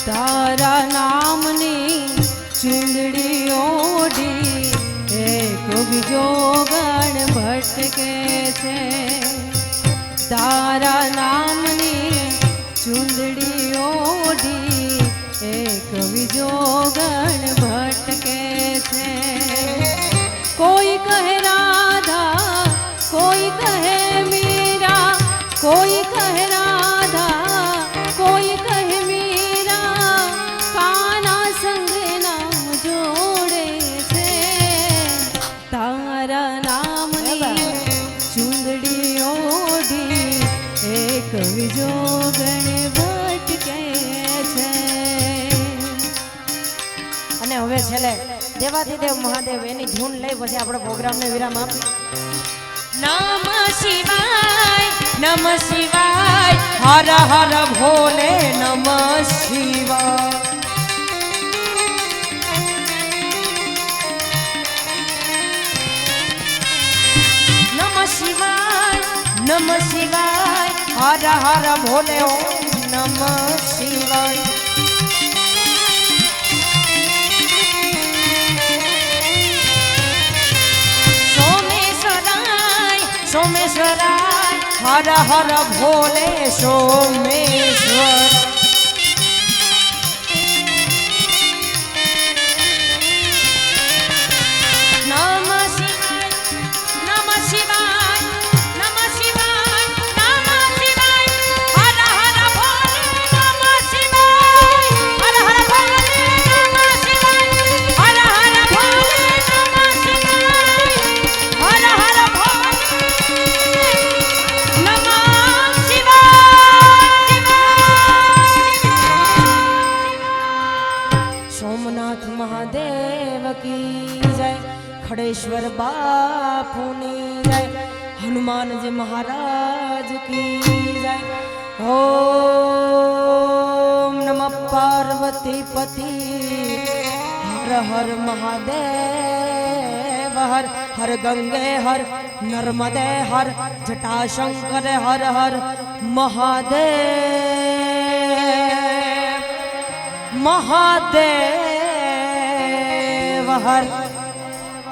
તારા નામની ચૂંદડી ઓઢી એક બીજો ગણ ભટકે છે તારા નામની ચૂંદડી ઓઢી એક બીજો ગણ ભટકે છે કોઈ કહે રાધા કોઈ કહે મીરા કોઈ કહે રાધા કોઈ કહે મીરા કાના સંગ નામ જોડે છે તારા નામની ચૂંદડી ઓઢી એક બીજો ગણ ભટકે છે। અને હવે છેલ્લે દેવાધિદેવ મહાદેવ એની ધૂન લઈ પછી આપણે પ્રોગ્રામને વિરામ આપીએ। નમઃ શિવાય હર હર ભોલે નમઃ શિવાય નમઃ શિવાય હર હર ભોલે ઓમ નમઃ શિવાય સોમેશ્વરાય હર હર ભોલે સોમેશ્વર खड़ेश्वर बापूनी जय हनुमान जी महाराज की जय ओम नमः पार्वती पति हर हर महादेव हर हर गंगे हर नर्मदे हर जटाशंकर हर हर महादेव महादेव हर